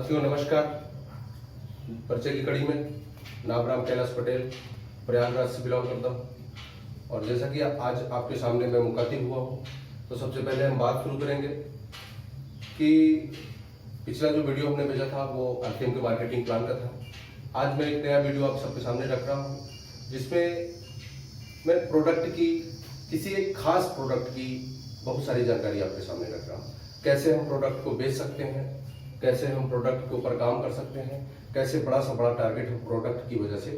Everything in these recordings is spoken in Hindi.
साथियों नमस्कार। परिचय की कड़ी में नाम राम कैलाश पटेल, प्रयागराज से बिलोंग करता हूँ। और जैसा कि आज आपके सामने मैं मुखातिब हुआ हूँ, तो सबसे पहले हम बात शुरू करेंगे कि पिछला जो वीडियो हमने भेजा था वो आरटीएम के मार्केटिंग प्लान का था। आज मैं एक नया वीडियो आप सबके सामने रख रहा हूँ, जिसमें मैं प्रोडक्ट की, किसी एक खास प्रोडक्ट की बहुत सारी जानकारी आपके सामने रख रहा हूँ। कैसे हम प्रोडक्ट को बेच सकते हैं, कैसे हम प्रोडक्ट के ऊपर काम कर सकते हैं, कैसे बड़ा से बड़ा टारगेट हम प्रोडक्ट की वजह से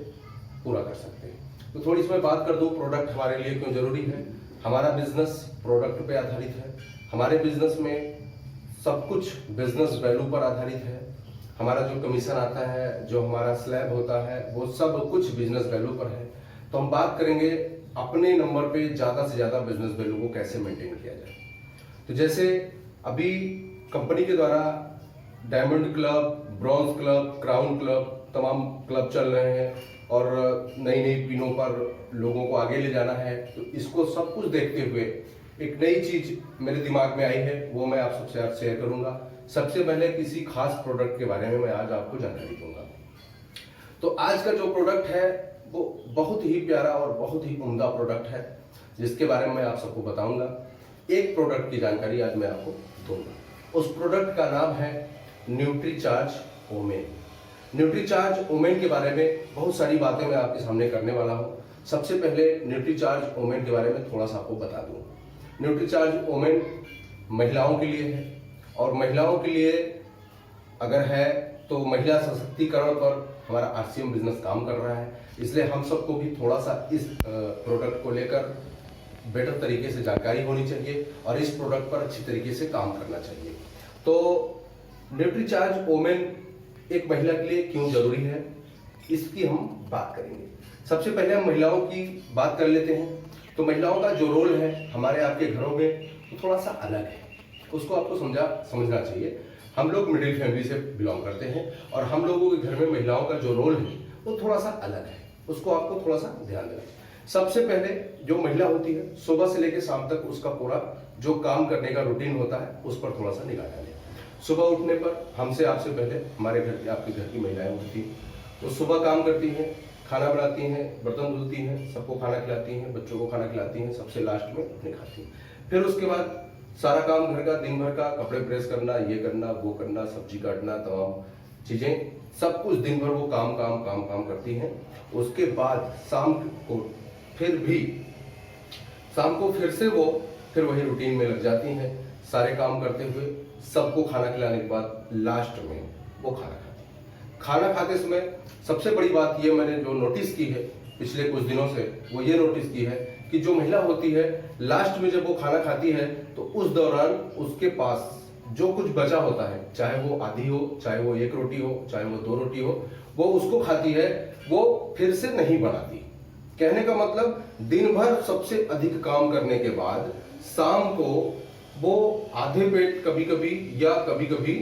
पूरा कर सकते हैं। तो थोड़ी सी मैं बात कर दूं प्रोडक्ट हमारे लिए क्यों जरूरी है। हमारा बिजनेस प्रोडक्ट पे आधारित है। हमारे बिजनेस में सब कुछ बिजनेस वैल्यू पर आधारित है। हमारा जो कमीशन आता है, जो हमारा स्लैब होता है, वो सब कुछ बिजनेस वैल्यू पर है। तो हम बात करेंगे अपने नंबर पे ज्यादा से ज्यादा बिजनेस वैल्यू को कैसे मेंटेन किया जाए। तो जैसे अभी कंपनी के द्वारा diamond club, bronze club, crown club, तमाम क्लब चल रहे हैं और नई नई पिनों पर लोगों को आगे ले जाना है। तो इसको सब कुछ देखते हुए एक नई चीज मेरे दिमाग में आई है, वो मैं आप सबसे आज शेयर करूंगा। सबसे पहले किसी खास प्रोडक्ट के बारे में मैं आज आपको जानकारी दूंगा। तो आज का जो प्रोडक्ट है वो बहुत ही प्यारा और बहुत ही उम्दा प्रोडक्ट है, जिसके बारे में मैं आप सबको बताऊंगा। एक प्रोडक्ट की जानकारी आज मैं आपको दूंगा। उस प्रोडक्ट का नाम है न्यूट्रीचार्ज ओमेन। न्यूट्रीचार्ज ओमेन के बारे में बहुत सारी बातें मैं आपके सामने करने वाला हूं। सबसे पहले न्यूट्रीचार्ज ओमेन के बारे में थोड़ा सा आपको बता दूं। न्यूट्रीचार्ज ओमेन महिलाओं के लिए है, और महिलाओं के लिए अगर है तो महिला सशक्तिकरण पर हमारा आरसीएम बिजनेस काम कर रहा है। इसलिए हम सबको भी थोड़ा सा इस प्रोडक्ट को लेकर बेटर तरीके से जानकारी होनी चाहिए और इस प्रोडक्ट पर अच्छी तरीके से काम करना चाहिए। तो न्यूट्रीचार्ज ओमेन एक महिला के लिए क्यों जरूरी है, इसकी हम बात करेंगे। सबसे पहले हम महिलाओं की बात कर लेते हैं। तो महिलाओं का जो रोल है हमारे आपके घरों में वो थोड़ा सा अलग है, उसको आपको समझना चाहिए। हम लोग मिडिल फैमिली से बिलोंग करते हैं और हम लोगों के घर में महिलाओं का जो रोल है वो थोड़ा सा अलग है, उसको आपको थोड़ा सा ध्यान देना चाहिए। सबसे पहले जो महिला होती है, सुबह से लेकर शाम तक उसका पूरा जो काम करने का रूटीन होता है उस पर थोड़ा सा निगाह डालें। सुबह उठने पर हमसे आपसे पहले हमारे घर की, आपके घर की महिलाएं उठती हैं, वो सुबह काम करती हैं, खाना बनाती हैं, बर्तन धुलती हैं, सबको खाना खिलाती हैं, बच्चों को खाना खिलाती हैं, सबसे लास्ट में अपने खाती हैं। फिर उसके बाद सारा काम घर का, दिन भर का, कपड़े प्रेस करना, ये करना, वो करना, सब्जी काटना, तमाम चीजें, सब कुछ दिन भर वो काम काम काम काम करती हैं। उसके बाद शाम को फिर से वो फिर वही रूटीन में लग जाती हैं, सारे काम करते हुए। सबको खाना खिलाने के बाद लास्ट में वो खाना खाती है। खाना खाते समय सबसे बड़ी बात ये मैंने जो नोटिस की है पिछले कुछ दिनों से, वो ये नोटिस की है कि जो महिला होती है लास्ट में जब वो खाना खाती है तो उस दौरान उसके पास जो कुछ बचा होता है, चाहे वो आधी हो, चाहे वो एक रोटी हो, चाहे वो 2 रोटी हो, वो उसको खाती है, वो फिर से नहीं बनाती। कहने का मतलब दिन भर सबसे अधिक काम करने के बाद शाम को वो आधे पेट कभी कभी या कभी कभी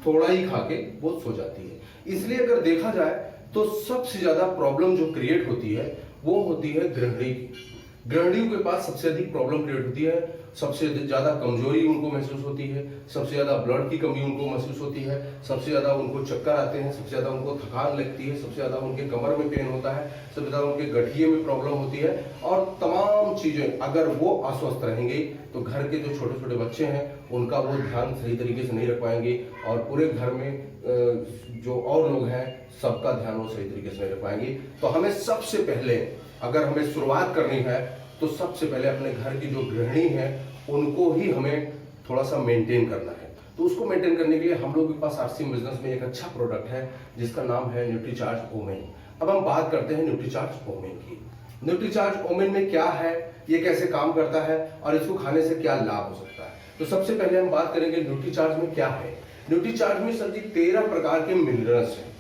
थोड़ा ही खा के वो सो जाती है। इसलिए अगर देखा जाए तो सबसे ज्यादा प्रॉब्लम जो क्रिएट होती है वो होती है गृहिणी की। गृहिणियों के पास सबसे अधिक प्रॉब्लम क्रिएट होती है, सबसे ज्यादा कमजोरी उनको महसूस होती है, सबसे ज्यादा ब्लड की कमी उनको महसूस होती है, सबसे ज्यादा उनको चक्कर आते हैं, सबसे ज्यादा उनको थकान लगती है, सबसे ज्यादा उनके कमर में पेन होता है, सबसे ज्यादा उनके गठिए में प्रॉब्लम होती है। और तमाम चीजें अगर वो अस्वस्थ रहेंगे तो घर के जो छोटे छोटे बच्चे हैं उनका वो ध्यान सही तरीके से नहीं रख पाएंगे, और पूरे घर में जो और लोग हैं सबका ध्यान वो सही तरीके से नहीं रख पाएंगे। तो हमें सबसे पहले, अगर हमें शुरुआत करनी है तो सबसे पहले अपने घर की जो गृहिणी है उनको ही हमें थोड़ा सा मेंटेन करना है। तो उसको मेंटेन करने के लिए हम लोगों के पास आरसीएम बिजनेस में एक अच्छा प्रोडक्ट है जिसका नाम है न्यूट्रीचार्ज ओमेन। अब हम बात करते हैं न्यूट्रीचार्ज ओमेन की। न्यूट्रीचार्ज ओमेन में क्या है, ये कैसे काम करता है और इसको खाने से क्या लाभ हो सकता है। तो सबसे पहले हम बात करेंगे न्यूट्रीचार्ज में क्या है। न्यूट्रीचार्ज में सर जी 13 प्रकार के मिनरल्स हैं।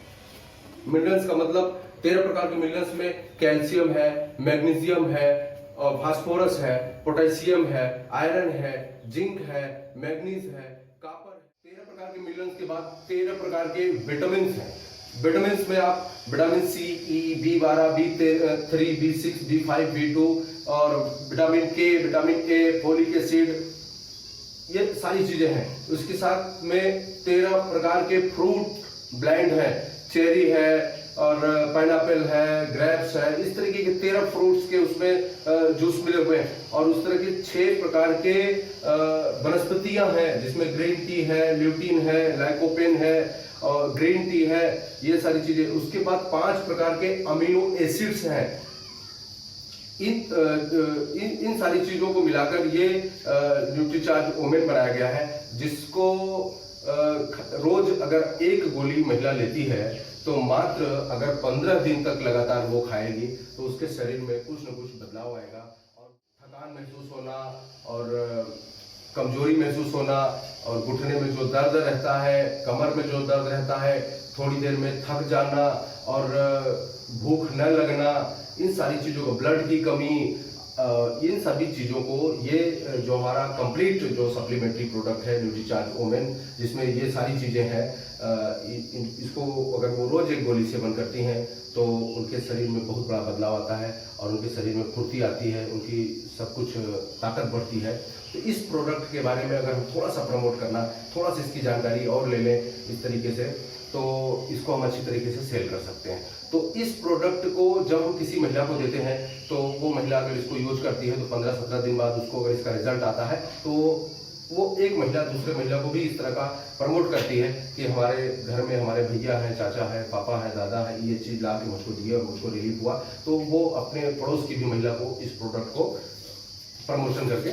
मिनरल्स का मतलब 13 प्रकार के मिनरल्स में कैल्शियम है, मैग्नीशियम है, और फास्फोरस है, पोटेशियम है, आयरन है, जिंक है, मैग्नीज है, कॉपर है। 13 प्रकार के मिनरल्स के बाद 13 प्रकार के विटामिन हैं। विटामिन में आप विटामिन सी, ई, B12, B3, B6, B5, B2 और विटामिन के, विटामिन ए, फोलिक एसिड, ये सारी चीजें हैं। उसके साथ में 13 प्रकार के फ्रूट ब्लेंड है, चेरी है और पाइनएप्पल है, ग्रेप्स है, इस तरीके के 13 फ्रूट्स के उसमें जूस मिले हुए हैं। और उस तरह के 6 प्रकार के वनस्पतियां हैं, जिसमें ग्रीन टी है, ल्यूटीन है, लाइकोपेन है और ग्रीन टी है, ये सारी चीजें। उसके बाद 5 प्रकार के अमीनो एसिड्स हैं। इन सारी चीजों को मिलाकर ये न्यूट्रीचार्ज ओमेन बनाया गया है, जिसको रोज अगर एक गोली महिला लेती है तो मात्र अगर 15 दिन तक लगातार वो खाएगी तो उसके शरीर में कुछ न कुछ बदलाव आएगा। और थकान महसूस होना और कमजोरी महसूस होना और घुटने में जो दर्द रहता है, कमर में जो दर्द रहता है, थोड़ी देर में थक जाना और भूख न लगना, इन सारी चीज़ों को, ब्लड की कमी, इन सभी चीज़ों को ये जो हमारा कंप्लीट जो सप्लीमेंट्री प्रोडक्ट है न्यूट्रीचार्ज ओमेन, जिसमें ये सारी चीज़ें हैं, इसको अगर वो रोज एक गोली सेवन करती हैं तो उनके शरीर में बहुत बड़ा बदलाव आता है और उनके शरीर में फुर्ती आती है, उनकी सब कुछ ताकत बढ़ती है। तो इस प्रोडक्ट के बारे में अगर हम थोड़ा सा प्रमोट करना, थोड़ा सा इसकी जानकारी और ले लें इस तरीके से, तो इसको हम अच्छी तरीके से सेल कर सकते हैं। तो इस प्रोडक्ट को जब हम किसी महिला को देते हैं तो वो महिला अगर इसको यूज करती है तो 15-17 दिन बाद उसको अगर इसका रिजल्ट आता है तो वो एक महिला दूसरे महिला को भी इस तरह का प्रमोट करती है कि हमारे घर में हमारे भैया है, चाचा है, पापा है, दादा है, ये चीज़ ला के मुझको दी और मुझको रिलीफ हुआ। तो वो अपने पड़ोस की भी महिला को इस प्रोडक्ट को प्रमोशन करके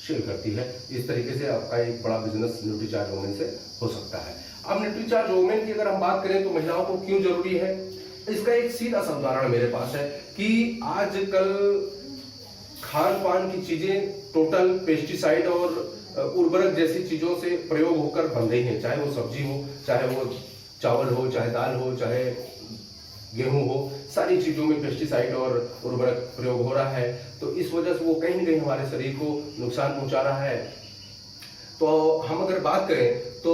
शेयर करती है। इस तरीके से आपका एक बड़ा बिजनेस न्यूट्रीचार्ज ओमेन से हो सकता है। अब न्यूट्रीचार्ज ओमेन की अगर हम बात करें तो महिलाओं को क्यों जरूरी है, इसका एक सीधा सा उदाहरण मेरे पास है कि आजकल खान पान की चीजें टोटल पेस्टिसाइड और उर्वरक जैसी चीजों से प्रयोग होकर बन रही हैं, चाहे वो सब्जी हो, चाहे वो चावल हो, चाहे दाल हो, चाहे गेहूं हो, सारी चीजों में पेस्टिसाइड और उर्वरक प्रयोग हो रहा है। तो इस वजह से वो कहीं न कहीं हमारे शरीर को नुकसान पहुंचा रहा है। तो हम अगर बात करें तो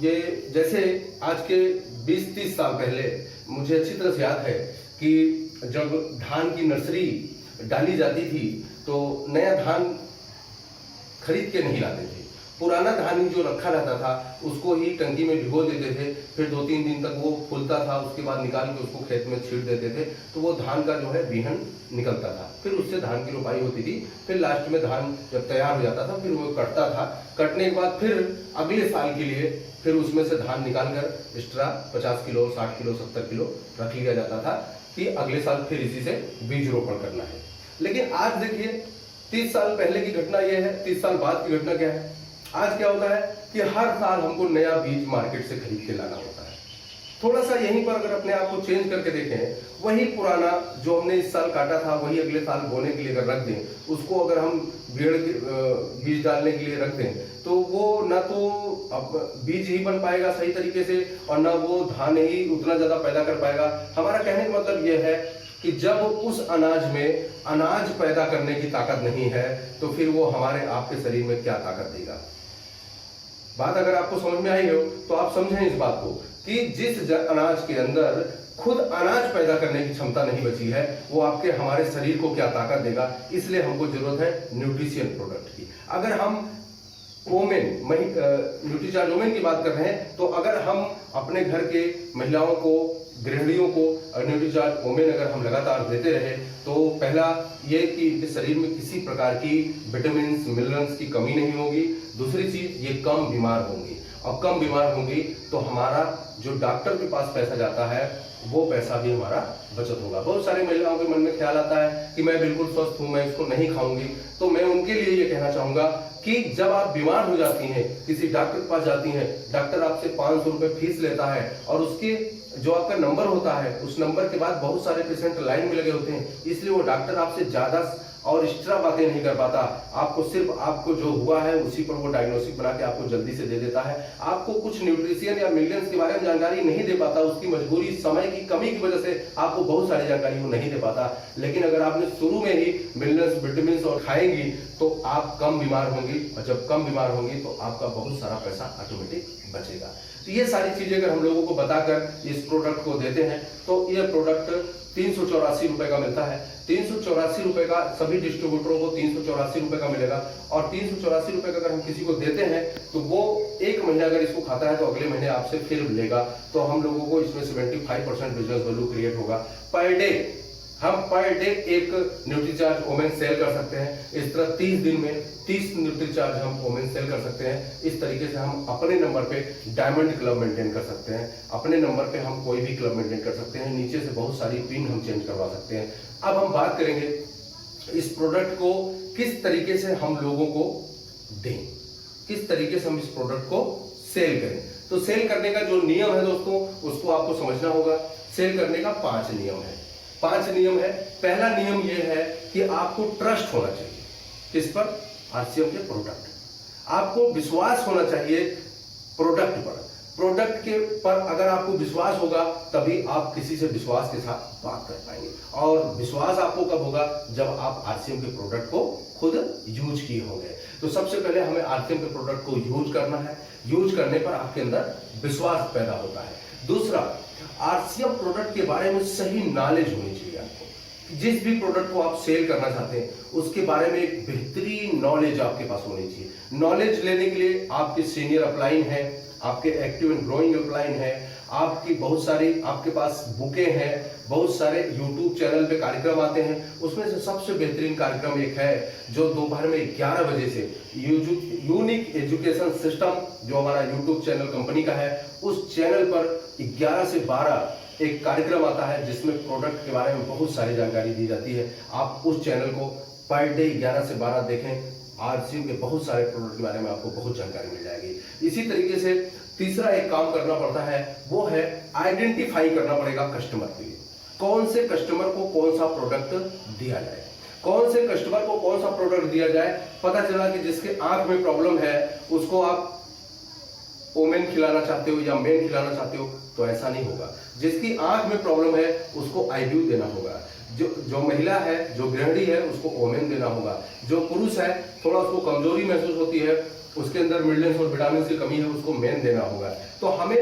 ये जैसे आज के 20-30 साल पहले मुझे अच्छी तरह से याद है कि जब धान की नर्सरी डाली जाती थी तो नया धान खरीद के नहीं लाते थे, पुराना धान ही जो रखा रहता था उसको ही टंकी में भिगो देते थे, फिर 2-3 दिन तक वो फूलता था, उसके बाद निकाल के उसको खेत में छींट देते थे, तो वो धान का जो है बीहन निकलता था, फिर उससे धान की रोपाई होती थी। फिर लास्ट में धान जब तैयार हो जाता था फिर वो कटता था, कटने के बाद फिर अगले साल के लिए फिर उसमें से धान निकाल कर एक्स्ट्रा 50 किलो, 60 किलो, 70 किलो रख लिया जाता था कि अगले साल फिर इसी से बीज रोपण करना है। लेकिन आज देखिए 30 साल पहले की घटना यह है, 30 साल बाद की घटना क्या है। आज क्या होता है कि हर साल हमको नया बीज मार्केट से खरीद के लाना होता है। थोड़ा सा यहीं पर अगर अपने आप को चेंज करके देखें, वही पुराना जो हमने इस साल काटा था वही अगले साल बोने के लिए अगर रख दें, उसको अगर हम बीज डालने के लिए रख दें तो वो ना तो अब बीज ही बन पाएगा सही तरीके से और ना वो धान ही उतना ज्यादा पैदा कर पाएगा। हमारा कहने का मतलब यह है कि जब उस अनाज में अनाज पैदा करने की ताकत नहीं है तो फिर वो हमारे आपके शरीर में क्या ताकत देगा। बात अगर आपको समझ में आई हो तो आप समझें इस बात को कि जिस अनाज के अंदर खुद अनाज पैदा करने की क्षमता नहीं बची है वो आपके हमारे शरीर को क्या ताकत देगा। इसलिए हमको जरूरत है न्यूट्रिशियन प्रोडक्ट की। अगर हम ओमेन न्यूट्रीचार्ज ओमेन की बात कर रहे हैं तो अगर हम अपने घर के महिलाओं को, गृहिणियों को न्यूट्रीचार्ज ओमेन अगर हम लगातार देते रहे तो पहला ये कि इनके शरीर में किसी प्रकार की विटामिन मिनरल्स की कमी नहीं होगी। दूसरी चीज ये कम बीमार होंगी और कम बीमार होंगी तो हमारा जो डॉक्टर के पास पैसा जाता है वो पैसा भी हमारा बचत होगा। बहुत सारी महिलाओं के मन में ख्याल आता है कि मैं बिल्कुल स्वस्थ हूं, मैं इसको नहीं खाऊंगी। तो मैं उनके लिए ये कहना चाहूंगा कि जब आप बीमार हो जाती हैं, किसी डॉक्टर के पास जाती हैं, डॉक्टर आपसे 500 रुपए फीस लेता है और उसके जो आपका नंबर होता है उस नंबर के बाद बहुत सारे पेशेंट लाइन में लगे होते हैं, इसलिए वो डॉक्टर आपसे ज्यादा और एक्स्ट्रा बातें नहीं कर पाता। आपको सिर्फ आपको जो हुआ है उसी पर वो डायग्नोसिस बना के आपको जल्दी से दे देता है। आपको कुछ न्यूट्रिशियन या मिनरल्स के बारे में जानकारी नहीं दे पाता, उसकी मजबूरी, समय की कमी की वजह से आपको बहुत सारी जानकारी वो नहीं दे पाता। लेकिन अगर आपने शुरू में ही मिनरल्स, विटामिन और खाएंगी तो आप कम बीमार होंगी और जब कम बीमार होंगी तो आपका बहुत सारा पैसा ऑटोमेटिक बचेगा। तो ये सारी चीजें अगर हम लोगों को बताकर इस प्रोडक्ट को देते हैं तो ये प्रोडक्ट 384 रुपए का मिलता है। 384 रुपए का सभी डिस्ट्रीब्यूटरों को 384 रुपए का मिलेगा। और 384 रुपए का अगर हम किसी को देते हैं तो वो एक महीना अगर इसको खाता है तो अगले महीने आपसे फिर लेगा, तो हम लोगों को इसमें 75% बिजनेस वैल्यू क्रिएट होगा। पर डे हम पर डे एक न्यूट्रीचार्ज ओमेन सेल कर सकते हैं। इस तरह 30 दिन में 30 न्यूट्रीचार्ज हम ओमेन सेल कर सकते हैं। इस तरीके से हम अपने नंबर पे डायमंड क्लब मेंटेन कर सकते हैं, अपने नंबर पे हम कोई भी क्लब मेंटेन कर सकते हैं, नीचे से बहुत सारी पिन हम चेंज करवा सकते हैं। अब हम बात करेंगे इस प्रोडक्ट को किस तरीके से हम लोगों को दें, किस तरीके से हम इस प्रोडक्ट को सेल करें। तो सेल करने का जो नियम है दोस्तों उसको आपको समझना होगा। सेल करने का 5 नियम है। 5 नियम है। पहला नियम यह है कि आपको ट्रस्ट होना चाहिए। किस पर? आरसीएम के प्रोडक्ट। आपको विश्वास होना चाहिए प्रोडक्ट पर। प्रोडक्ट के पर अगर आपको विश्वास होगा तभी आप किसी से विश्वास के साथ बात कर पाएंगे। और विश्वास आपको कब होगा? जब आप आरसीएम के प्रोडक्ट को खुद यूज किए होंगे। तो सबसे पहले हमें आरसीएम के प्रोडक्ट को यूज करना है। यूज करने पर आपके अंदर विश्वास पैदा होता है। दूसरा, आरसीएम प्रोडक्ट के बारे में सही नॉलेज होनी चाहिए आपको। जिस भी प्रोडक्ट को आप सेल करना चाहते हैं उसके बारे में एक बेहतरीन नॉलेज आपके पास होनी चाहिए। नॉलेज लेने के लिए आपके सीनियर अपलाइन है, आपके एक्टिव एंड ग्रोइंग अपलाइन है, आपकी बहुत सारी आपके पास बुकें हैं, बहुत सारे यूट्यूब चैनल पे कार्यक्रम आते हैं। उसमें से सबसे बेहतरीन कार्यक्रम एक है जो दोपहर में 11 बजे से यूनिक एजुकेशन सिस्टम जो हमारा यूट्यूब चैनल कंपनी का है, उस चैनल पर 11 से 12 एक कार्यक्रम आता है जिसमें प्रोडक्ट के बारे में बहुत सारी जानकारी दी जाती है। आप उस चैनल को पर डे 11 से 12 देखें। आरसीएम के बहुत सारे प्रोडक्ट के बारे में आपको बहुत जानकारी मिल जाएगी। इसी तरीके से तीसरा एक काम करना पड़ता है, वो है आइडेंटिफाई करना पड़ेगा कस्टमर के लिए। कौन से कस्टमर को कौन सा प्रोडक्ट दिया जाए, कौन से कस्टमर को कौन सा प्रोडक्ट दिया जाए। पता चला कि जिसके आंख में प्रॉब्लम है उसको आप ओमेन खिलाना चाहते हो या मेन खिलाना चाहते हो तो ऐसा नहीं होगा। जिसकी आंख में प्रॉब्लम है उसको आईव्यू देना होगा। जो महिला है, जो गृहिणी है, उसको ओमेन देना होगा। जो पुरुष है, थोड़ा उसको कमजोरी महसूस होती है, उसके अंदर मिनरल्स और विटामिन की कमी है, उसको मेन देना होगा। तो हमें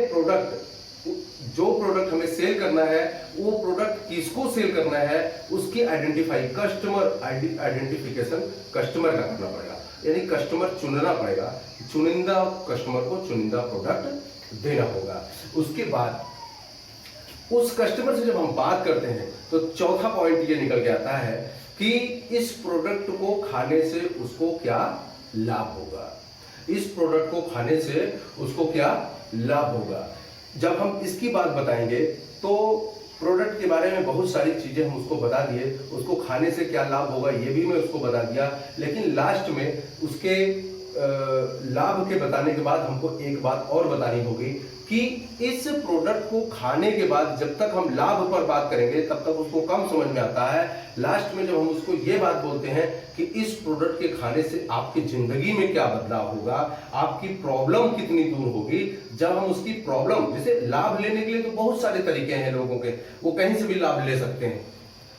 जो प्रोडक्ट हमें सेल करना है वो प्रोडक्ट किसको सेल करना है उसकी आइडेंटिफाई, कस्टमर आइडेंटिफिकेशन कस्टमर का करना पड़ेगा। यानी कस्टमर चुनना पड़ेगा, चुनिंदा कस्टमर को चुनिंदा प्रोडक्ट देना होगा। उसके बाद उस कस्टमर से जब हम बात करते हैं तो चौथा पॉइंट ये निकल के आता है कि इस प्रोडक्ट को खाने से उसको क्या लाभ होगा। इस प्रोडक्ट को खाने से उसको क्या लाभ होगा। जब हम इसकी बात बताएंगे तो प्रोडक्ट के बारे में बहुत सारी चीजें हम उसको बता दिए, उसको खाने से क्या लाभ होगा ये भी मैं उसको बता दिया। लेकिन लास्ट में उसके लाभ के बताने के बाद हमको एक बात और बतानी होगी कि इस प्रोडक्ट को खाने के बाद जब तक हम लाभ पर बात करेंगे तब तक उसको कम समझ में आता है। लास्ट में जब हम उसको ये बात बोलते हैं कि इस प्रोडक्ट के खाने से आपकी जिंदगी में क्या बदलाव होगा, आपकी प्रॉब्लम कितनी दूर होगी। जब हम उसकी प्रॉब्लम, जैसे लाभ लेने के लिए तो बहुत सारे तरीके हैं लोगों के, वो कहीं से भी लाभ ले सकते हैं,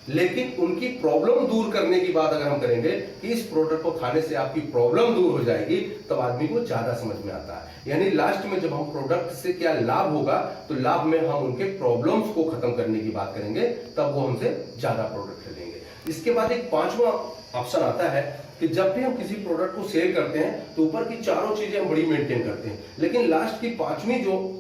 लेकिन उनकी प्रॉब्लम दूर करने की बात अगर हम करेंगे कि इस प्रोडक्ट को खाने से आपकी प्रॉब्लम दूर हो जाएगी तब आदमी को ज्यादा समझ में आता है। यानी लास्ट में जब हम प्रोडक्ट से क्या लाभ होगा तो लाभ में हम उनके प्रॉब्लम्स को खत्म करने की बात करेंगे, तब वो हमसे ज्यादा प्रोडक्ट खरीदेंगे। इसके बाद एक 5वां ऑप्शन आता है कि जब भी हम किसी प्रोडक्ट को सेल करते हैं तो ऊपर की चारों चीजें हम बड़ी मेंटेन करते हैं, लेकिन लास्ट की 5वीं जो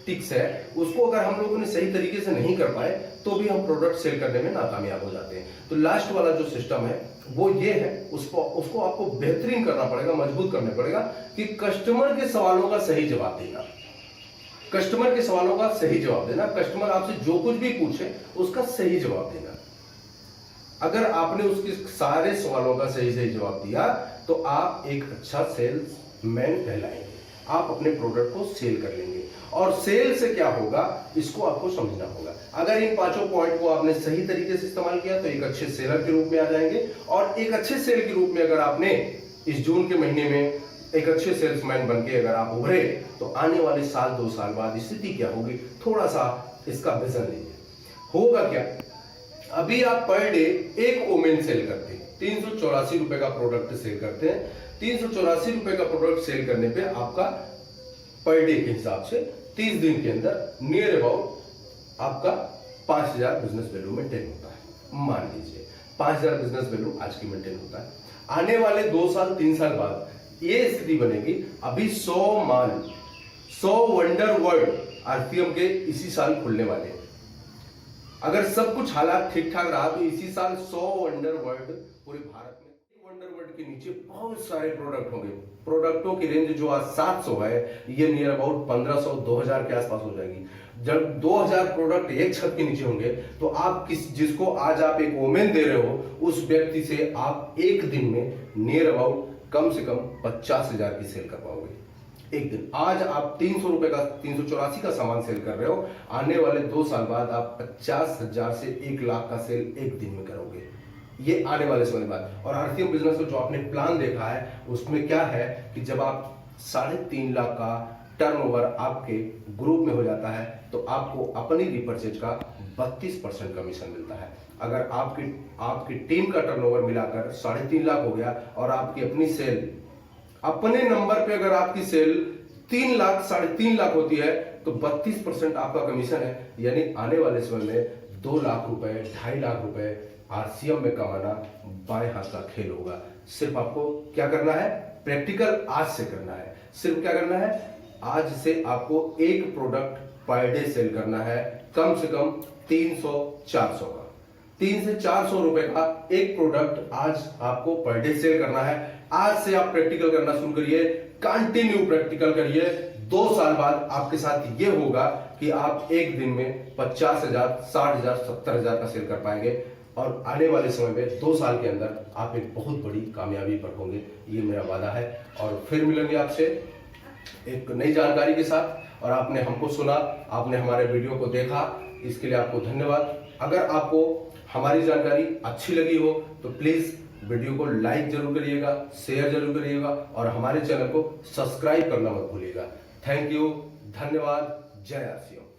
टिक्स है उसको अगर हम लोगों ने सही तरीके से नहीं कर पाए तो भी हम प्रोडक्ट सेल करने में नाकामयाब हो जाते हैं। तो लास्ट वाला जो सिस्टम है वो ये है, उसको आपको बेहतरीन करना पड़ेगा, मजबूत करना पड़ेगा कि कस्टमर के सवालों का सही जवाब देना। कस्टमर के सवालों का सही जवाब देना, कस्टमर आपसे जो कुछ भी पूछे उसका सही जवाब देना। अगर आपने उसके सारे सवालों का सही जवाब दिया तो आप एक अच्छा सेल्समैन कहलाएंगे, आप अपने प्रोडक्ट को सेल कर लेंगे। और सेल से क्या होगा इसको आपको समझना होगा। अगर इन 5 पॉइंट को आपने सही तरीके से इस्तेमाल किया तो एक अच्छे सेलर के रूप में आ जाएंगे। और एक अच्छे सेल के रूप में अगर आपने इस जून के महीने में एक अच्छे सेल्समैन बनके अगर आप उभरे तो आने वाले साल 2 साल बाद स्थिति क्या होगी, थोड़ा सा इसका विजन लीजिए। होगा क्या, अभी आप पर डे एक ओमेन सेल करते हैं, 384 रुपए का प्रोडक्ट सेल करते हैं। 384 रुपए का प्रोडक्ट सेल करने पे आपका पर डे के हिसाब से 30 दिन के अंदर नियर अबाउट आपका 5000 बिजनेस वैल्यू मेंटेन होता है। मान लीजिए 5000 बिजनेस वैल्यू आज की मेंटेन होता है। आने वाले 2 साल 3 साल बाद ये स्थिति बनेगी, अभी 100 वंडर वर्ल्ड आरसीएम के इसी साल खुलने वाले हैं। अगर सब कुछ हालात ठीक ठाक रहा तो इसी साल 100 वंडर वर्ल्ड पूरे भारत में। वंडर वर्ल्ड के नीचे बहुत सारे प्रोडक्ट होंगे। प्रोडक्टों की रेंज जो आज 700 है, ये नियर अबाउट 1500-2000 के आसपास हो जाएगी। जब 2000 प्रोडक्ट एक छत के नीचे होंगे तो आप जिसको आज आप एक ओमेन दे रहे हो, उस व्यक्ति से आप एक दिन में नियर अबाउट कम से कम 50,000 की सेल कर पाओगे एक दिन। आज आप 300 रुपए का 384 का सामान सेल कर रहे हो, आने वाले 2 साल बाद आप 50,000 से 1 लाख का सेल एक दिन में करोगे। ये आने वाले समय बाद। और आरसीएम बिजनेस को जो आपने प्लान देखा है उसमें क्या है कि जब आप 3.5 लाख का टर्नओवर आपके ग्रुप में हो जाता है तो आपको अपनी रिपर्चेज का 32% कमीशन मिलता है। अगर आपकी टीम का टर्नओवर मिलाकर 3.5 लाख हो गया और आपकी अपनी सेल अपने नंबर पे अगर आपकी सेल 3 लाख 3.5 लाख होती है तो 32% आपका कमीशन है। यानी आने वाले समय में 2 लाख रुपए 2.5 लाख रुपए आरसीएम में कमाना बाएं हाथ का खेल होगा। सिर्फ आपको क्या करना है, प्रैक्टिकल आज से करना है। सिर्फ क्या करना है, आज से आपको एक प्रोडक्ट पर डे सेल करना है, कम से कम 300-400 का। 300 से 400 रुपए का एक प्रोडक्ट आज आपको पर डे सेल करना है। आज से आप प्रैक्टिकल करना शुरू करिए, कंटिन्यू प्रैक्टिकल करिए। 2 साल बाद आपके साथ ये होगा कि आप एक दिन में 50,000, 60,000, 70,000 का सेल कर पाएंगे। और आने वाले समय में 2 साल के अंदर आप एक बहुत बड़ी कामयाबी पर होंगे, ये मेरा वादा है। और फिर मिलेंगे आपसे एक नई जानकारी के साथ। और आपने हमको सुना, आपने हमारे वीडियो को देखा, इसके लिए आपको धन्यवाद। अगर आपको हमारी जानकारी अच्छी लगी हो तो प्लीज वीडियो को लाइक जरूर करिएगा, शेयर जरूर करिएगा और हमारे चैनल को सब्सक्राइब करना मत भूलिएगा। थैंक यू, धन्यवाद, जय आरसीएम।